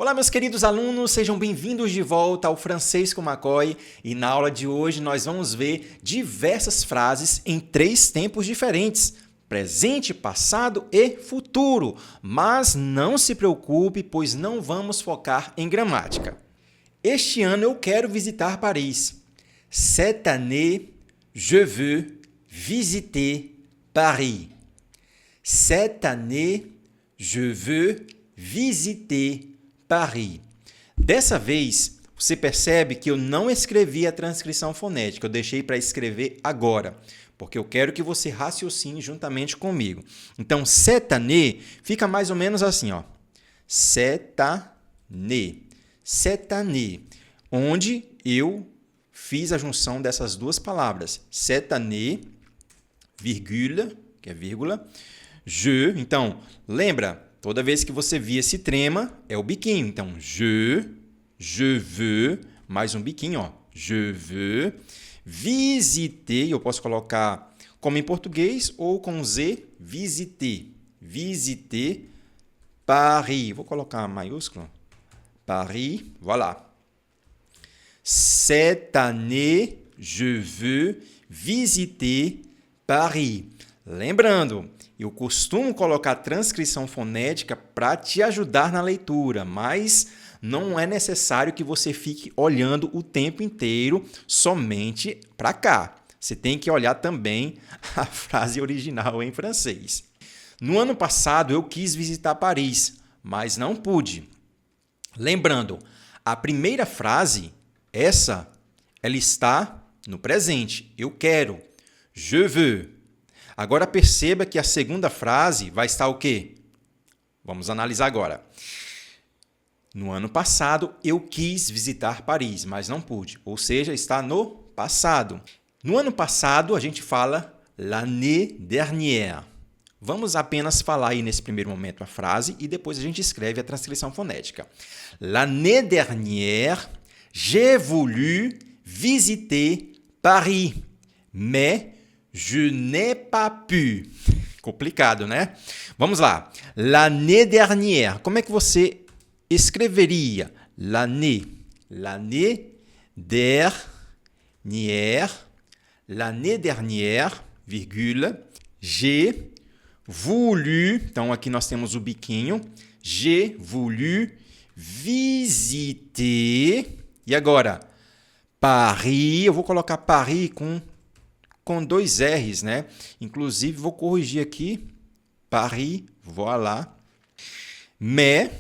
Olá, meus queridos alunos, sejam bem-vindos de volta ao Francês com McCoy e na aula de hoje nós vamos ver diversas frases em 3 tempos diferentes, presente, passado e futuro, mas não se preocupe, pois não vamos focar em gramática. Este ano eu quero visitar Paris. Cette année, je veux visiter Paris. Cette année, je veux visiter Paris. Dessa vez, você percebe que eu não escrevi a transcrição fonética, eu deixei para escrever agora, porque eu quero que você raciocine juntamente comigo. Então, cette année fica mais ou menos assim, ó. Cette année. Cette année, onde eu fiz a junção dessas duas palavras. Cette année, vírgula, que é vírgula, je. Então, lembra? Toda vez que você via esse trema, é o biquinho. Então, je veux, mais um biquinho, ó. Je veux visiter, eu posso colocar como em português ou com Z, visiter. Visiter Paris. Vou colocar maiúsculo. Paris, voilà. Cette année, je veux visiter Paris. Lembrando, eu costumo colocar transcrição fonética para te ajudar na leitura, mas não é necessário que você fique olhando o tempo inteiro somente para cá. Você tem que olhar também a frase original em francês. No ano passado, eu quis visitar Paris, mas não pude. Lembrando, a primeira frase, ela está no presente. Eu quero. Je veux. Agora perceba que a segunda frase vai estar o quê? Vamos analisar agora. No ano passado, eu quis visitar Paris, mas não pude. Ou seja, está no passado. No ano passado, a gente fala l'année dernière. Vamos apenas falar aí nesse primeiro momento a frase e depois a gente escreve a transcrição fonética. L'année dernière, j'ai voulu visiter Paris, mais je n'ai pas pu. Complicado, né? Vamos lá. L'année dernière. Como é que você escreveria? L'année dernière, vírgula, j'ai voulu, então aqui nós temos o biquinho, j'ai voulu visiter, e agora, Paris, eu vou colocar Paris com 2 R's, né? Inclusive, vou corrigir aqui, Paris, voilà, mais,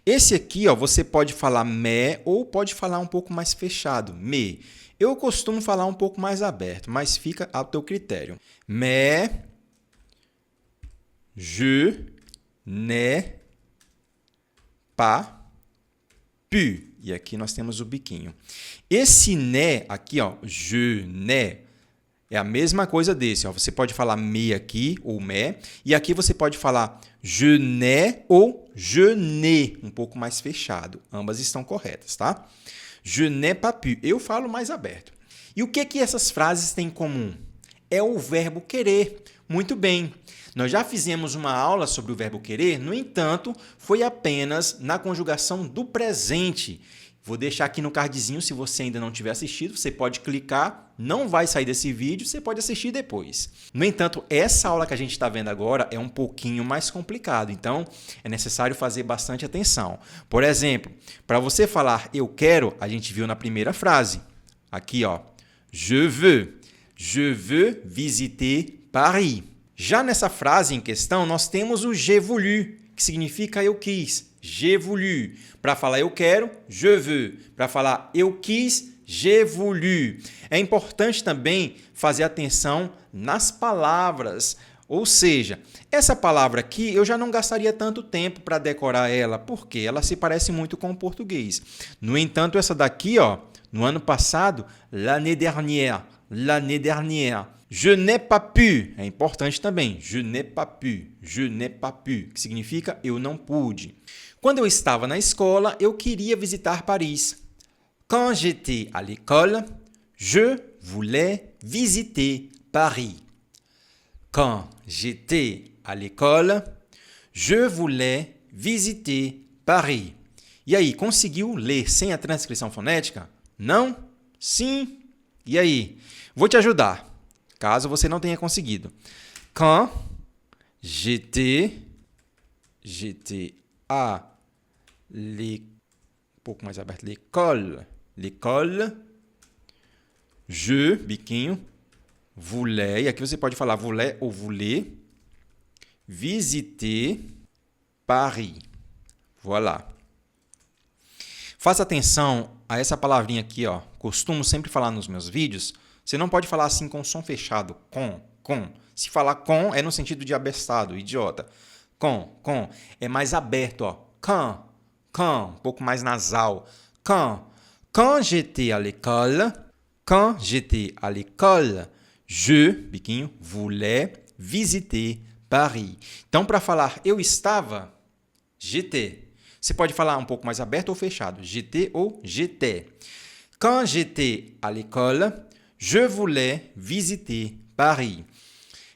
esse aqui, ó, você pode falar mais ou pode falar um pouco mais fechado, mais. Eu costumo falar um pouco mais aberto, mas fica ao teu critério. Mais je n'ai pas pu. E aqui nós temos o biquinho. Esse né aqui, ó, je n'ai, é a mesma coisa desse. Ó. Você pode falar me aqui ou me. E aqui você pode falar je n'ai ou je n'ai, um pouco mais fechado. Ambas estão corretas, tá? Je n'ai pas pu. Eu falo mais aberto. E o que essas frases têm em comum? É o verbo querer. Muito bem. Nós já fizemos uma aula sobre o verbo querer, no entanto, foi apenas na conjugação do presente. Vou deixar aqui no cardzinho, se você ainda não tiver assistido, você pode clicar, não vai sair desse vídeo, você pode assistir depois. No entanto, essa aula que a gente está vendo agora é um pouquinho mais complicado, então é necessário fazer bastante atenção. Por exemplo, para você falar eu quero, a gente viu na primeira frase. Aqui, ó, je veux visiter Paris. Já nessa frase em questão, nós temos o j'ai voulu, que significa eu quis. J'ai voulu. Para falar eu quero, je veux. Para falar eu quis, j'ai voulu. É importante também fazer atenção nas palavras. Ou seja, essa palavra aqui eu já não gastaria tanto tempo para decorar ela, porque ela se parece muito com o português. No entanto, essa daqui, ó, no ano passado, l'année dernière. Je n'ai pas pu, é importante também, je n'ai pas pu, que significa eu não pude. Quando eu estava na escola, eu queria visitar Paris. Quand j'étais à l'école, je voulais visiter Paris. Quand j'étais à l'école, je voulais visiter Paris. E aí, conseguiu ler sem a transcrição fonética? Não? Sim? E aí? Vou te ajudar, caso você não tenha conseguido. Quand j'étais à um pouco mais aberto, l'école, je, biquinho, voulais, e aqui você pode falar voulais ou voulez, visiter Paris. Voilà. Faça atenção a essa palavrinha aqui, ó. Costumo sempre falar nos meus vídeos. Você não pode falar assim com o som fechado, com. Se falar com é no sentido de abestado, idiota. Com. É mais aberto, ó. Quand, um pouco mais nasal. Quand j'étais à l'école, je, biquinho, voulais visiter Paris. Então, para falar eu estava, j'étais. Você pode falar um pouco mais aberto ou fechado, j'étais ou j'étais. Quand j'étais à l'école, je voulais visiter Paris.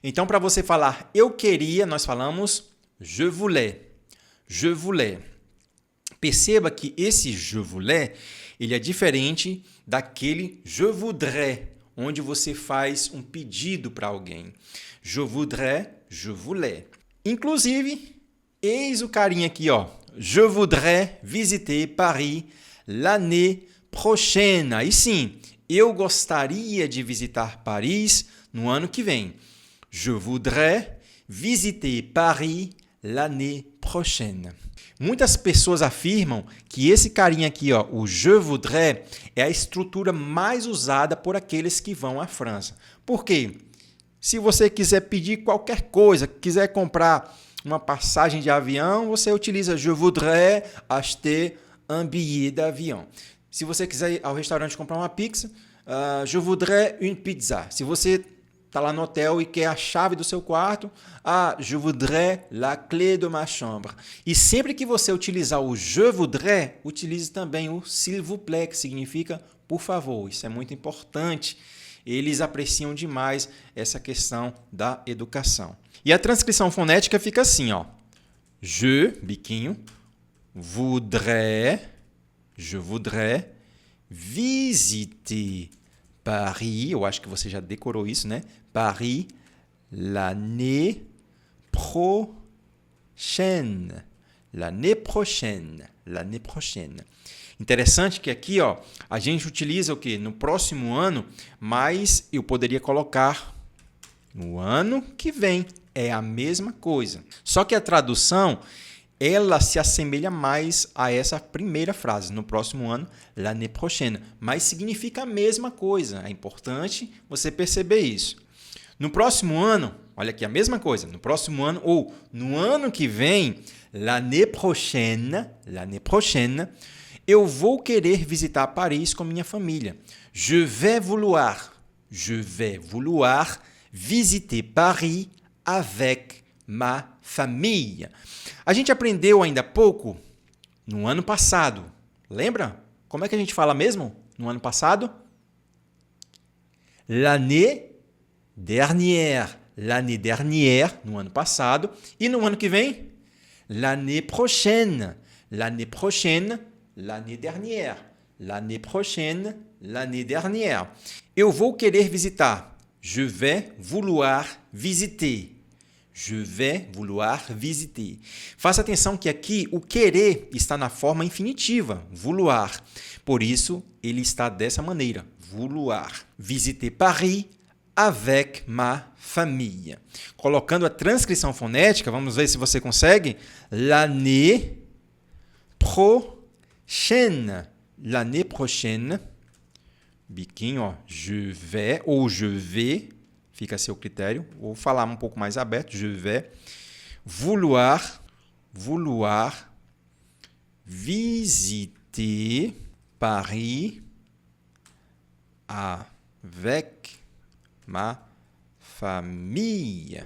Então, para você falar eu queria, nós falamos je voulais. Je voulais. Perceba que esse je voulais, ele é diferente daquele je voudrais, onde você faz um pedido para alguém. Je voudrais, je voulais. Inclusive, eis o carinha aqui, ó. Je voudrais visiter Paris l'année prochaine. Aí sim, eu gostaria de visitar Paris no ano que vem. Je voudrais visiter Paris l'année prochaine. Muitas pessoas afirmam que esse carinha aqui, ó, o je voudrais, é a estrutura mais usada por aqueles que vão à França. Por quê? Se você quiser pedir qualquer coisa, quiser comprar uma passagem de avião, você utiliza je voudrais acheter un billet d'avion. Se você quiser ir ao restaurante comprar uma pizza, je voudrais une pizza. Se você está lá no hotel e quer a chave do seu quarto, je voudrais la clé de ma chambre. E sempre que você utilizar o je voudrais, utilize também o s'il vous plaît, que significa por favor. Isso é muito importante. Eles apreciam demais essa questão da educação. E a transcrição fonética fica assim, ó. Je, biquinho, je voudrais visiter Paris, eu acho que você já decorou isso, né? Paris l'année prochaine. L'année prochaine. Interessante que aqui, ó, a gente utiliza o quê? No próximo ano, mas eu poderia colocar no ano que vem. É a mesma coisa. Só que a tradução, ela se assemelha mais a essa primeira frase, no próximo ano, l'année prochaine, mas significa a mesma coisa. É importante você perceber isso. No próximo ano, olha aqui, a mesma coisa. No próximo ano ou no ano que vem, l'année prochaine, eu vou querer visitar Paris com minha família. Je vais vouloir visiter Paris avec ma famille. A gente aprendeu ainda há pouco no ano passado. Lembra? Como é que a gente fala mesmo no ano passado? L'année dernière, no ano passado. E no ano que vem? L'année prochaine, l'année dernière. L'année prochaine, l'année dernière. Eu vou querer visitar. Je vais vouloir visiter. Je vais vouloir visiter. Faça atenção que aqui o querer está na forma infinitiva, vouloir. Por isso, ele está dessa maneira, vouloir. Visiter Paris avec ma famille. Colocando a transcrição fonética, vamos ver se você consegue. L'année prochaine. L'année prochaine. Biquinho, ó, je vais ou je vais. Fica a seu critério. Vou falar um pouco mais aberto. Je vais vouloir visiter Paris avec ma famille.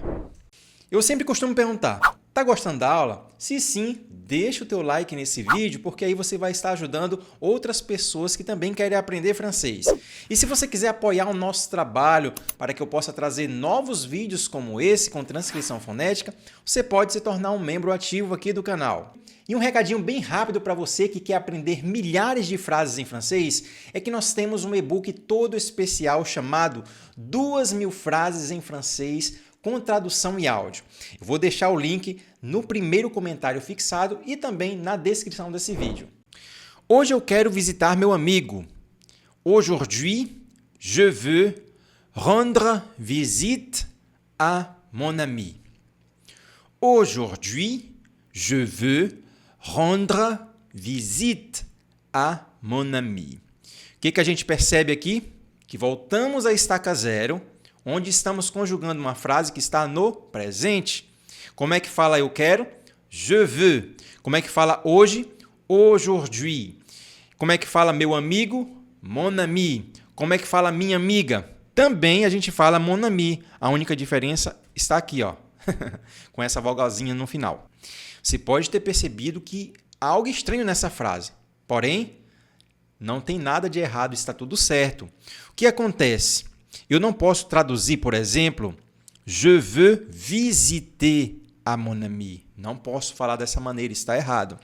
Eu sempre costumo perguntar, tá gostando da aula? Se sim, deixa o teu like nesse vídeo, porque aí você vai estar ajudando outras pessoas que também querem aprender francês. E se você quiser apoiar o nosso trabalho para que eu possa trazer novos vídeos como esse, com transcrição fonética, você pode se tornar um membro ativo aqui do canal. E um recadinho bem rápido para você que quer aprender milhares de frases em francês é que nós temos um e-book todo especial chamado 2.000 frases em francês com tradução e áudio. Eu vou deixar o link no primeiro comentário fixado e também na descrição desse vídeo. Hoje eu quero visitar meu amigo. Aujourd'hui, je veux rendre visite à mon ami. Aujourd'hui, je veux rendre visite à mon ami. O que a gente percebe aqui? Que voltamos à estaca zero, onde estamos conjugando uma frase que está no presente. Como é que fala eu quero? Je veux. Como é que fala hoje? Aujourd'hui. Como é que fala meu amigo? Mon ami. Como é que fala minha amiga? Também a gente fala mon ami. A única diferença está aqui, ó, com essa vogalzinha no final. Você pode ter percebido que há algo estranho nessa frase. Porém, não tem nada de errado, está tudo certo. O que acontece? Eu não posso traduzir, por exemplo, je veux visiter à mon ami. Não posso falar dessa maneira, está errado.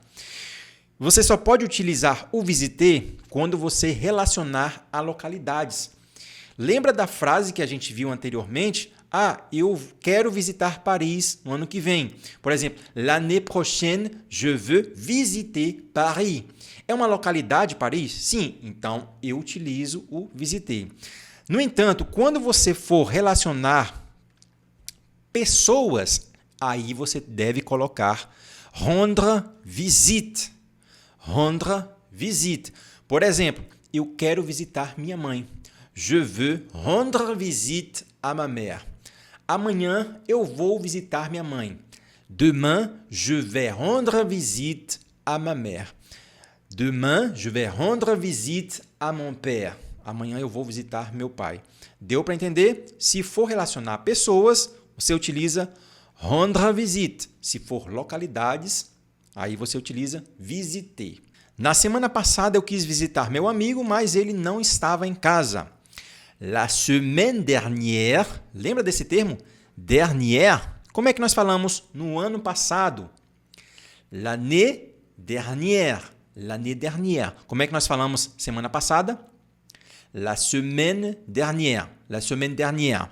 Você só pode utilizar o visiter quando você relacionar a localidades. Lembra da frase que a gente viu anteriormente? Eu quero visitar Paris no ano que vem. Por exemplo, l'année prochaine, je veux visiter Paris. É uma localidade, Paris? Sim, então eu utilizo o visiter. No entanto, quando você for relacionar pessoas, aí você deve colocar rendre visite. Rendre visite. Por exemplo, eu quero visitar minha mãe. Je veux rendre visite à ma mère. Amanhã eu vou visitar minha mãe. Demain, je vais rendre visite à ma mère. Demain, je vais rendre visite à mon père. Amanhã eu vou visitar meu pai. Deu para entender? Se for relacionar pessoas, você utiliza rendre visite. Se for localidades, aí você utiliza visiter. Na semana passada eu quis visitar meu amigo, mas ele não estava em casa. La semaine dernière, lembra desse termo? Dernière. Como é que nós falamos no ano passado? L'année dernière. L'année dernière. Como é que nós falamos semana passada? La semaine dernière. La semaine dernière.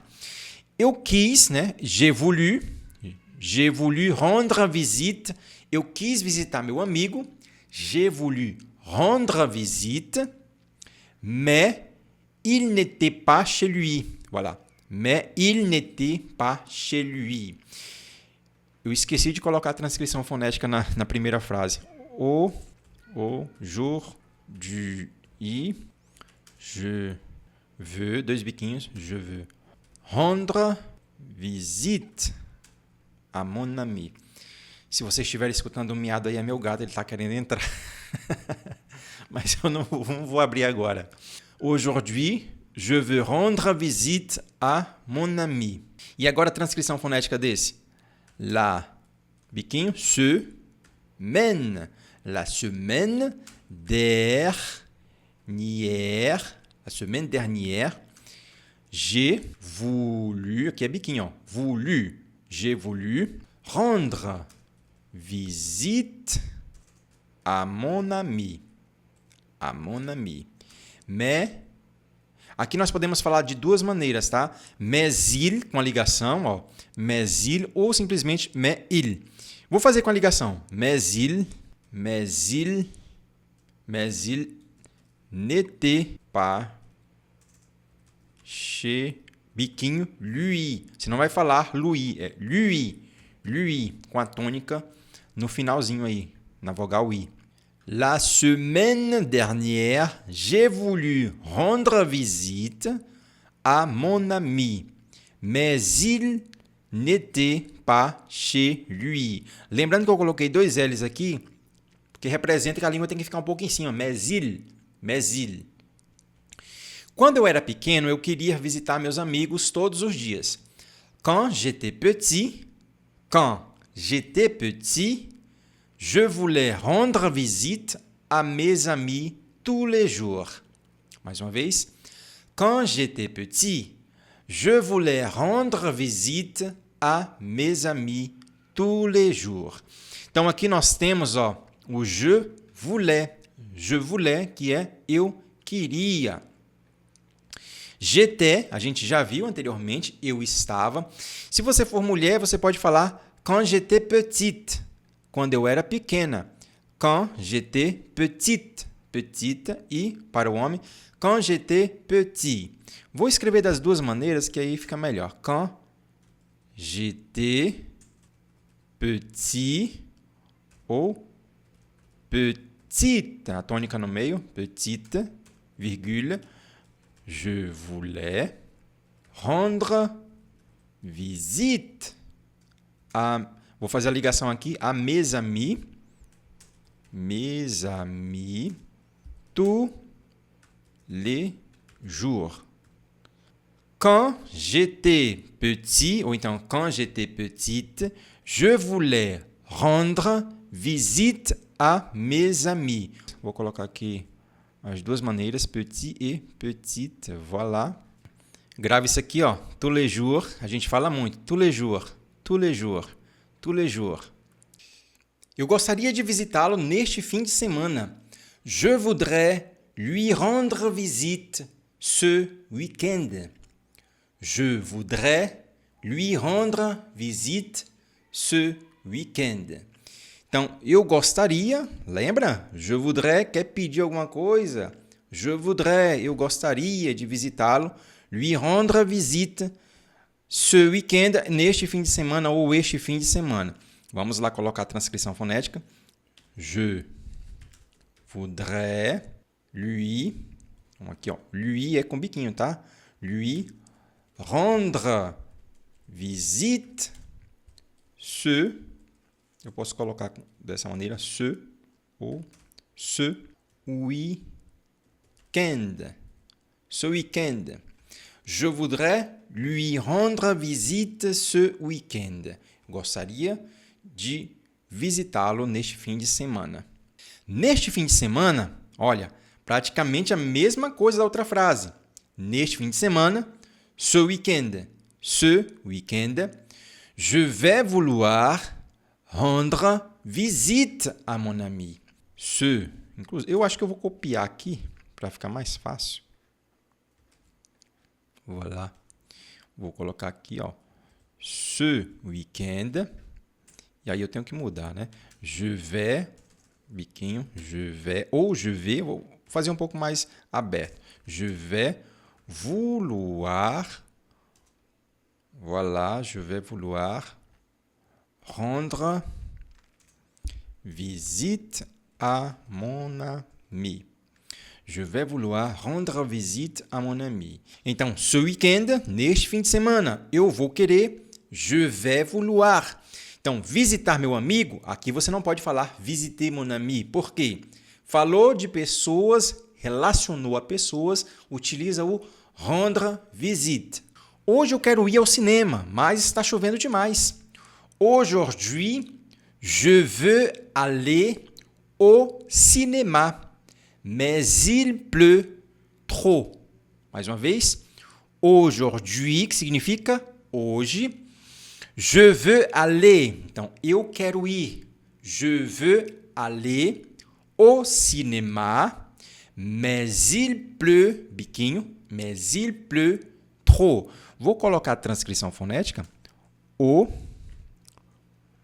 Eu quis, né? J'ai voulu rendre visite. Eu quis visitar meu amigo. J'ai voulu rendre visite, mais il n'était pas chez lui. Voilà. Mais il n'était pas chez lui. Eu esqueci de colocar a transcrição fonética na primeira frase. Aujourd'hui, je veux, dois biquinhos, je veux rendre visite à mon ami. Se você estiver escutando um miado aí, é meu gato, ele está querendo entrar. Mas eu não vou abrir agora. Aujourd'hui, je veux rendre visite à mon ami. E agora a transcrição fonética desse. La, biquinho, semaine. La semaine dernière, j'ai voulu, aqui é biquinho, ó, j'ai voulu rendre visite à mon ami. À mon ami. Mais, aqui nós podemos falar de duas maneiras, tá? Mais il, com a ligação, ó. Mais il, ou simplesmente mais il. Vou fazer com a ligação. Mais il n'était pas chez biquinho lui. Você não vai falar lui, é lui, com a tônica no finalzinho aí, na vogal i. La semaine dernière, j'ai voulu rendre visite à mon ami, mais il n'était pas chez lui. Lembrando que eu coloquei dois L's aqui, porque representa que a língua tem que ficar um pouco em cima. Mais il. Quando eu era pequeno, eu queria visitar meus amigos todos os dias. Quand j'étais petit, je voulais rendre visite à mes amis tous les jours. Mais une vez. Quand j'étais petit, je voulais rendre visite à mes amis tous les jours. Então, aqui nós temos o je voulais, que é eu queria. J'étais, a gente já viu anteriormente, eu estava. Se você for mulher, você pode falar quand j'étais petite, quando eu era pequena. Quand j'étais petite, petite, e para o homem, quand j'étais petit. Vou escrever das duas maneiras que aí fica melhor. Quand j'étais petit ou petite, a tônica no meio, petite, vírgula, je voulais rendre visite vou fazer a ligação aqui, a mes amis, tous les jours. Quand j'étais petit, ou então quand j'étais petite, je voulais rendre visite a mes amis. Vou colocar aqui as duas maneiras, petit e petite, voilà. Grave isso aqui, tous les jours, a gente fala muito, tous les jours, tous les jours, tous les jours. Eu gostaria de visitá-lo neste fim de semana. Je voudrais lui rendre visite ce week-end. Je voudrais lui rendre visite ce week-end. Então, eu gostaria, lembra? Je voudrais quer pedir alguma coisa. Je voudrais, eu gostaria de visitá-lo. Lui rendre visite ce week-end, neste fim de semana ou este fim de semana. Vamos lá colocar a transcrição fonética. Je voudrais lui, aqui, lui é com biquinho, tá? Lui rendre visite ce, eu posso colocar dessa maneira, ce ou ce week-end. Ce week-end. Je voudrais lui rendre visite ce week-end. Gostaria de visitá-lo neste fim de semana. Neste fim de semana, olha, praticamente a mesma coisa da outra frase. Neste fim de semana, ce week-end, je vais vouloir rendre visite à mon ami. Eu acho que eu vou copiar aqui para ficar mais fácil. Voilà. Vou colocar aqui, ce week-end. E aí eu tenho que mudar, né? Je vais, biquinho, je vais, vou fazer um pouco mais aberto. Je vais vouloir, voilà, je vais vouloir rendre visite à mon ami. Je vais vouloir rendre visite à mon ami. Então, ce week-end, neste fim de semana, eu vou querer, je vais vouloir. Então, visitar meu amigo, aqui você não pode falar visiter mon ami. Por quê? Falou de pessoas, relacionou a pessoas, utiliza o rendre visite. Hoje eu quero ir ao cinema, mas está chovendo demais. Aujourd'hui, je veux aller au cinéma, mais il pleut trop. Mais uma vez, aujourd'hui, que significa hoje. Je veux aller. Então, eu quero ir. Je veux aller au cinéma, mais il pleut, biquinho, mais il pleut trop. Vou colocar a transcrição fonética. O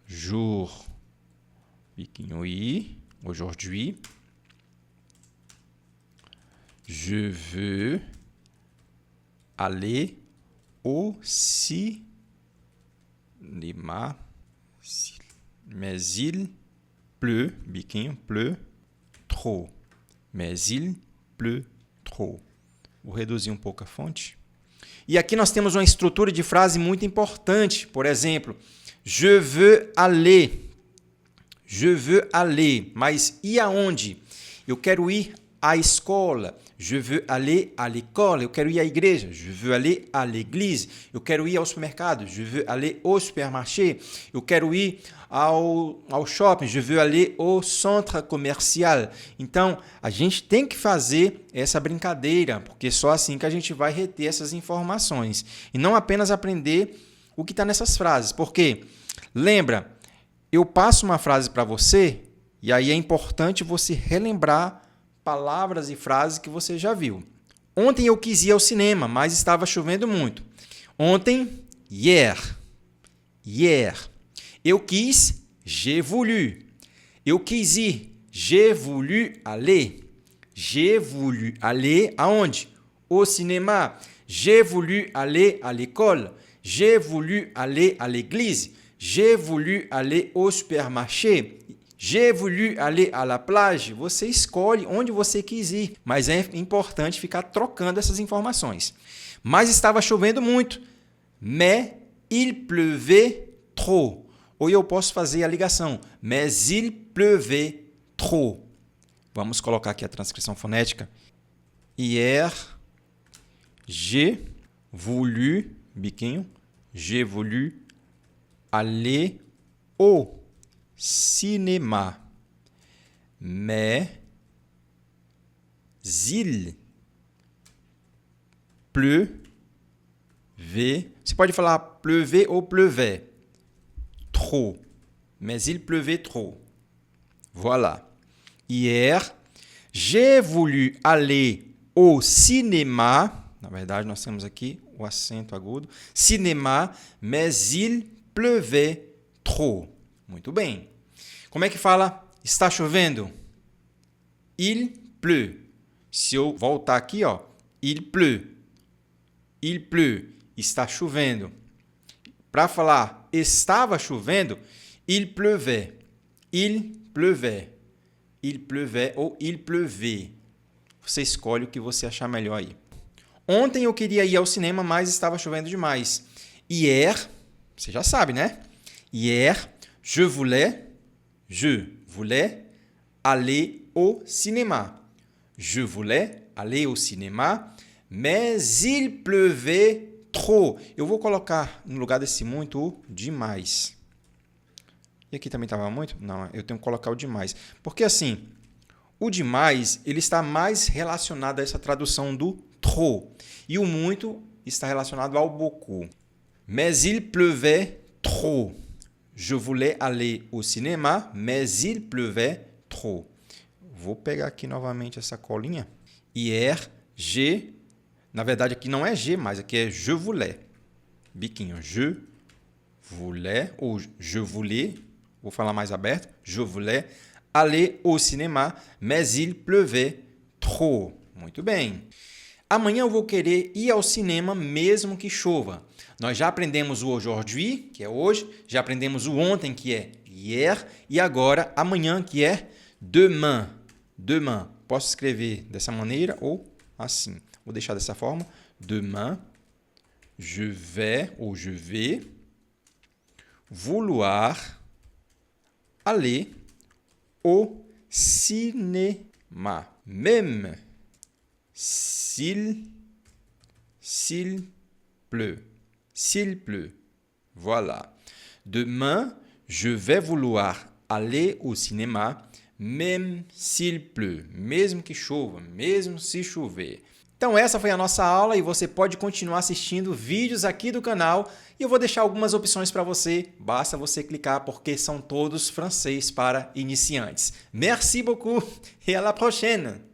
jour, biquinho i, aujourd'hui, je veux aller au cinéma, mais il pleut, biquinho, pleut trop. Mais il pleut trop. Vou reduzir um pouco a fonte. E aqui nós temos uma estrutura de frase muito importante. Por exemplo, je veux aller. Je veux aller. Mas e aonde? Eu quero ir à escola. Je veux aller à l'école. Eu quero ir à igreja. Je veux aller à l'église. Eu quero ir ao supermercado. Je veux aller au supermarché. Eu quero ir ao shopping. Je veux aller au centre commercial. Então, a gente tem que fazer essa brincadeira, porque só assim que a gente vai reter essas informações. E não apenas aprender o que está nessas frases. Porque, lembra, eu passo uma frase para você e aí é importante você relembrar palavras e frases que você já viu. Ontem eu quis ir ao cinema, mas estava chovendo muito. Ontem, hier. Hier. Eu quis, j'ai voulu. Eu quis ir, j'ai voulu aller. J'ai voulu aller aonde? Au cinéma. J'ai voulu aller à l'école. J'ai voulu aller à l'église. J'ai voulu aller au supermarché. J'ai voulu aller à la plage. Você escolhe onde você quis ir, mas é importante ficar trocando essas informações. Mas estava chovendo muito. Mais il pleuvait trop. Ou eu posso fazer a ligação. Mais il pleuvait trop. Vamos colocar aqui a transcrição fonética. Hier, j'ai voulu, biquinho, j'ai voulu aller au cinéma. Mais il pleuvait. Você pode falar pleuvait ou pleuvait. Trop. Mais il pleuvait trop. Voilà. Hier, j'ai voulu aller au cinéma. Na verdade, nós temos aqui o acento agudo. Cinéma, mais il pleuvait trop. Muito bem. Como é que fala está chovendo? Il pleut. Se eu voltar aqui, ó, il pleut. Il pleut. Está chovendo. Para falar estava chovendo, il pleuvait. Il pleuvait. Il pleuvait ou il pleuvait. Você escolhe o que você achar melhor aí. Ontem eu queria ir ao cinema, mas estava chovendo demais. Hier, você já sabe, né? Hier, je voulais aller au cinéma. Je voulais aller au cinéma, mais il pleuvait trop. Eu vou colocar no lugar desse muito o demais. E aqui também estava muito? Não, eu tenho que colocar o demais. Porque assim, o demais ele está mais relacionado a essa tradução do trop. E o muito está relacionado ao beaucoup. Mais il pleuvait trop. Je voulais aller au cinéma, mais il pleuvait trop. Vou pegar aqui novamente essa colinha. Hier, j'ai... Na verdade, aqui não é j'ai mais, aqui é je voulais. Biquinho. Je voulais, ou je voulais... Vou falar mais aberto. Je voulais aller au cinéma, mais il pleuvait trop. Muito bem. Amanhã eu vou querer ir ao cinema mesmo que chova. Nós já aprendemos o aujourd'hui, que é hoje, já aprendemos o ontem, que é hier, e agora amanhã, que é demain. Demain. Posso escrever dessa maneira ou assim. Vou deixar dessa forma. Demain, je vais ou je vais vouloir aller au cinéma, même s'il pleut. S'il pleut. Voilà. Demain, je vais vouloir aller au cinéma, même s'il pleut. Mesmo que chova, mesmo se chover. Então essa foi a nossa aula e você pode continuar assistindo vídeos aqui do canal e eu vou deixar algumas opções para você, basta você clicar porque são todos francês para iniciantes. Merci beaucoup et à la prochaine!